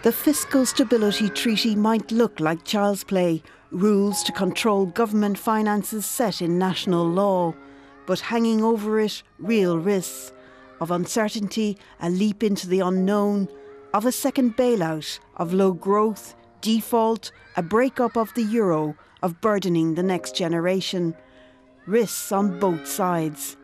The Fiscal Stability Treaty might look like child's play, rules to control government finances set in national law, but hanging over it, real risks of uncertainty, a leap into the unknown, of a second bailout, of low growth, default, a breakup of the euro, of burdening the next generation. Risks on both sides.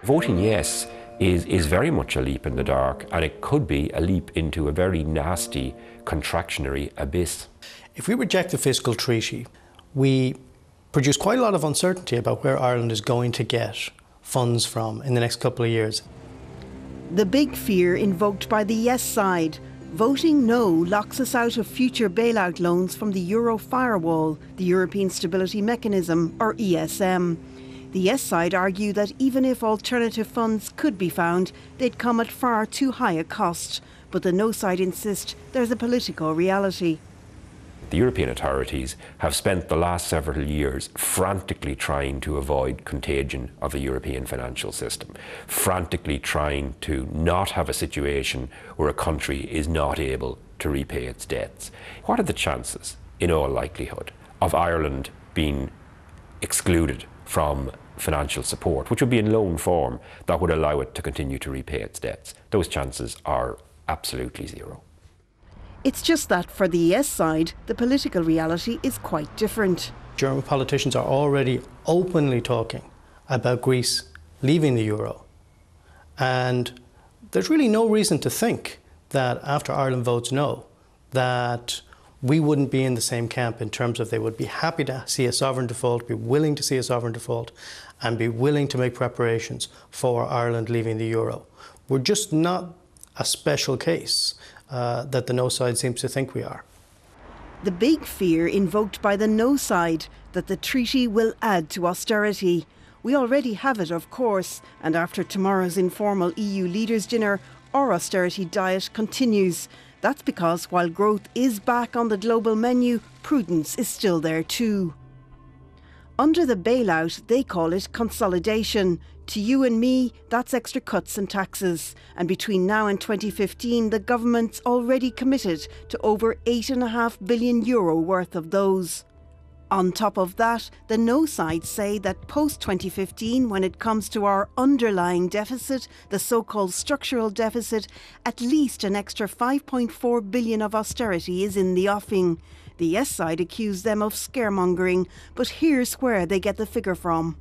Voting yes is very much a leap in the dark, and it could be a leap into a very nasty contractionary abyss. If we reject the fiscal treaty, we produce quite a lot of uncertainty about where Ireland is going to get funds from in the next couple of years. The big fear invoked by the yes side. Voting no locks us out of future bailout loans from the Euro firewall, the European Stability Mechanism, or ESM. The yes side argue that even if alternative funds could be found, they'd come at far too high a cost. But the no side insist there's a political reality. The European authorities have spent the last several years frantically trying to avoid contagion of the European financial system, frantically trying to not have a situation where a country is not able to repay its debts. What are the chances, in all likelihood, of Ireland being excluded from financial support, which would be in loan form, that would allow it to continue to repay its debts? Those chances are absolutely zero. It's just that for the yes side, the political reality is quite different. German politicians are already openly talking about Greece leaving the euro. And there's really no reason to think that after Ireland votes no, that we wouldn't be in the same camp in terms of they would be happy to see a sovereign default, be willing to see a sovereign default, and be willing to make preparations for Ireland leaving the euro. We're just not a special case that the no side seems to think we are. The big fear invoked by the no side, that the treaty will add to austerity. We already have it, of course, and after tomorrow's informal EU leaders' dinner, our austerity diet continues. That's because while growth is back on the global menu, prudence is still there too. Under the bailout, they call it consolidation. To you and me, that's extra cuts and taxes. And between now and 2015, the government's already committed to over €8.5 billion worth of those. On top of that, the no side say that post-2015, when it comes to our underlying deficit, the so-called structural deficit, at least an extra €5.4 billion of austerity is in the offing. The yes side accuse them of scaremongering, but here's where they get the figure from.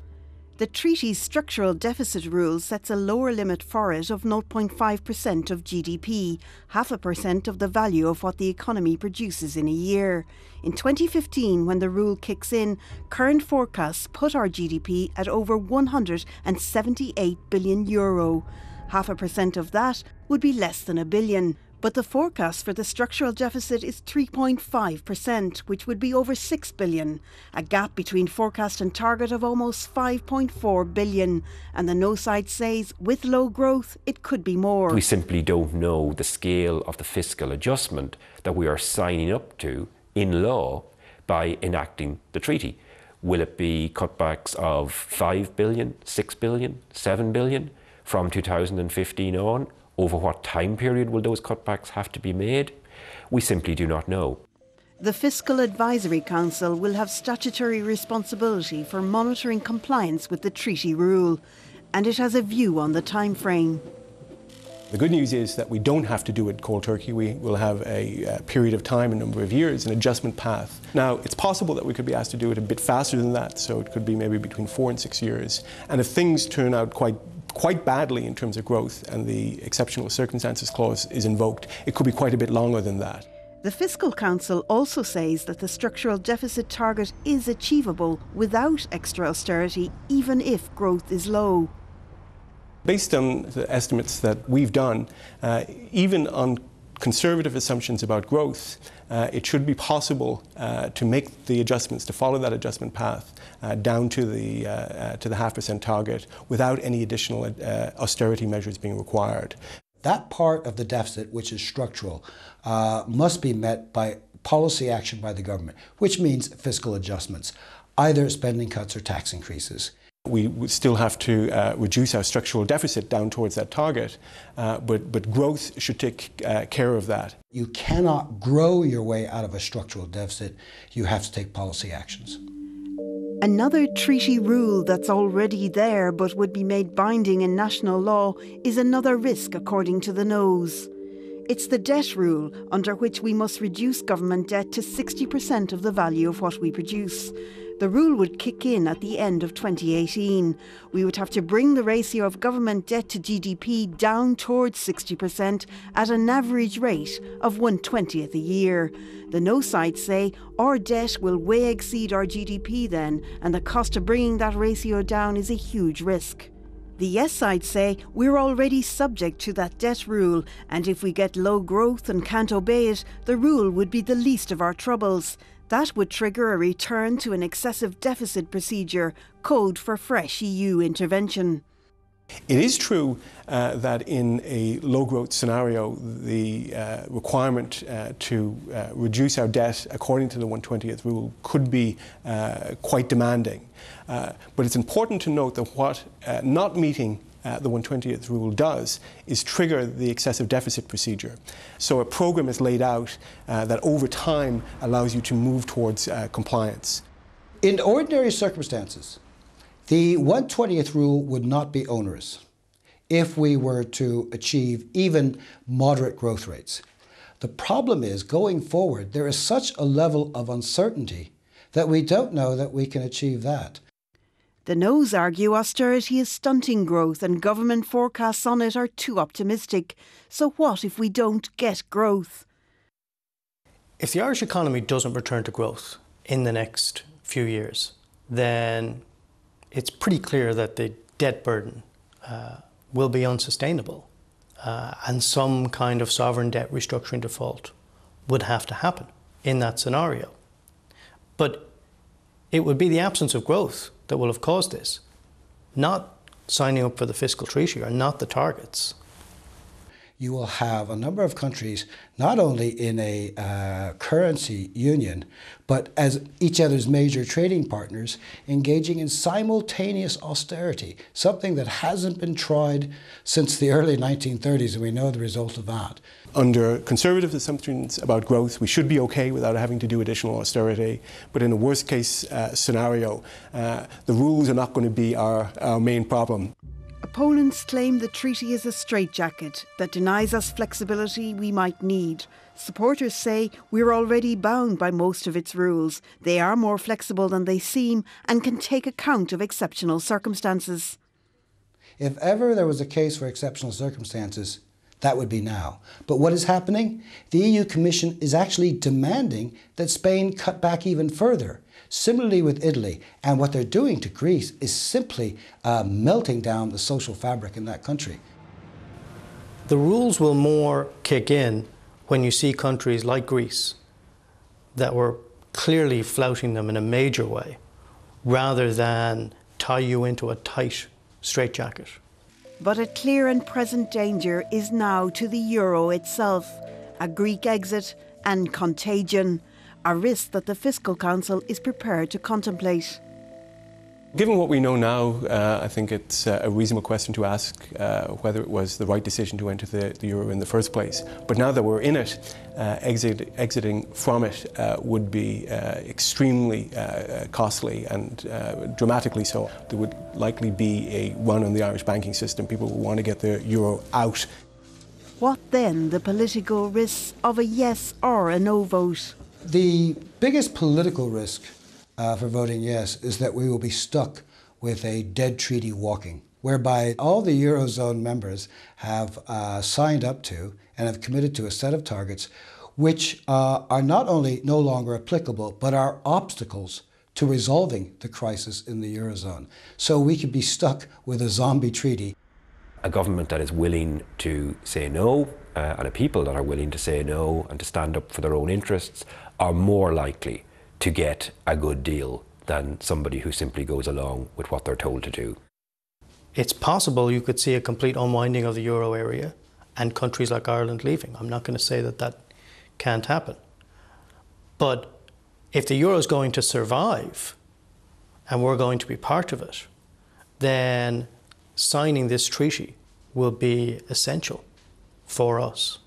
The treaty's structural deficit rule sets a lower limit for it of 0.5% of GDP, 0.5% of the value of what the economy produces in a year. In 2015, when the rule kicks in, current forecasts put our GDP at over €178 billion. 0.5% of that would be less than £1 billion. But the forecast for the structural deficit is 3.5%, which would be over €6 billion, a gap between forecast and target of almost €5.4 billion. And the no side says, with low growth, it could be more. We simply don't know the scale of the fiscal adjustment that we are signing up to in law by enacting the treaty. Will it be cutbacks of €5 billion, €6 billion, €7 billion from 2015 on? Over what time period will those cutbacks have to be made? We simply do not know. The Fiscal Advisory Council will have statutory responsibility for monitoring compliance with the treaty rule, and it has a view on the time frame. The good news is that we don't have to do it cold turkey. We will have a period of time, a number of years, an adjustment path. Now, it's possible that we could be asked to do it a bit faster than that, so it could be maybe between 4 and 6 years. And if things turn out quite badly in terms of growth and the exceptional circumstances clause is invoked, it could be quite a bit longer than that. The Fiscal Council also says that the structural deficit target is achievable without extra austerity, even if growth is low. Based on the estimates that we've done, even on conservative assumptions about growth, it should be possible to make the adjustments, to follow that adjustment path down to the 0.5% target without any additional austerity measures being required. That part of the deficit, which is structural, must be met by policy action by the government, which means fiscal adjustments, either spending cuts or tax increases. We would still have to reduce our structural deficit down towards that target, but growth should take care of that. You cannot grow your way out of a structural deficit. You have to take policy actions. Another treaty rule that's already there but would be made binding in national law is another risk, according to the Nose. It's the debt rule, under which we must reduce government debt to 60% of the value of what we produce. The rule would kick in at the end of 2018. We would have to bring the ratio of government debt to GDP down towards 60% at an average rate of 1/20th a year. The No side say our debt will way exceed our GDP then, and the cost of bringing that ratio down is a huge risk. The Yes side say we're already subject to that debt rule, and if we get low growth and can't obey it, the rule would be the least of our troubles. That would trigger a return to an excessive deficit procedure, code for fresh EU intervention. It is true that in a low-growth scenario, the requirement to reduce our debt according to the 1/20th rule could be quite demanding. But it's important to note that what not meeting the 1/20th rule does is trigger the excessive deficit procedure. So a program is laid out that over time allows you to move towards compliance. In ordinary circumstances, the 1/20th rule would not be onerous if we were to achieve even moderate growth rates. The problem is, going forward, there is such a level of uncertainty that we don't know that we can achieve that. The Noes argue austerity is stunting growth and government forecasts on it are too optimistic. So what if we don't get growth? If the Irish economy doesn't return to growth in the next few years, then it's pretty clear that the debt burden will be unsustainable, and some kind of sovereign debt restructuring default would have to happen in that scenario. But it would be the absence of growth that will have caused this, not signing up for the fiscal treaty or not the targets. You will have a number of countries, not only in a currency union, but as each other's major trading partners, engaging in simultaneous austerity, something that hasn't been tried since the early 1930s, and we know the result of that. Under conservative assumptions about growth, we should be okay without having to do additional austerity. But in a worst-case scenario, the rules are not going to be our main problem. Opponents claim the treaty is a straitjacket that denies us flexibility we might need. Supporters say we're already bound by most of its rules. They are more flexible than they seem and can take account of exceptional circumstances. If ever there was a case for exceptional circumstances, that would be now. But what is happening? The EU Commission is actually demanding that Spain cut back even further. Similarly with Italy, and what they're doing to Greece is simply melting down the social fabric in that country. The rules will more kick in when you see countries like Greece that were clearly flouting them in a major way, rather than tie you into a tight straitjacket. But a clear and present danger is now to the euro itself, a Greek exit and contagion, a risk that the Fiscal Council is prepared to contemplate. Given what we know now, I think it's a reasonable question to ask whether it was the right decision to enter the euro in the first place. But now that we're in it, exiting from it would be extremely costly and dramatically so. There would likely be a run on the Irish banking system. People will want to get the euro out. What then the political risks of a yes or a no vote? The biggest political risk for voting yes is that we will be stuck with a dead treaty walking, whereby all the Eurozone members have signed up to and have committed to a set of targets which are not only no longer applicable, but are obstacles to resolving the crisis in the Eurozone. So we could be stuck with a zombie treaty. A government that is willing to say no, and a people that are willing to say no and to stand up for their own interests are more likely to get a good deal than somebody who simply goes along with what they're told to do. It's possible you could see a complete unwinding of the euro area and countries like Ireland leaving. I'm not going to say that that can't happen. But if the euro is going to survive and we're going to be part of it, then signing this treaty will be essential for us.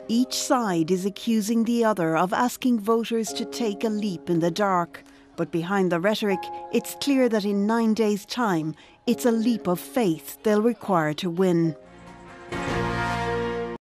Each side is accusing the other of asking voters to take a leap in the dark. But behind the rhetoric, it's clear that in 9 days' time, it's a leap of faith they'll require to win.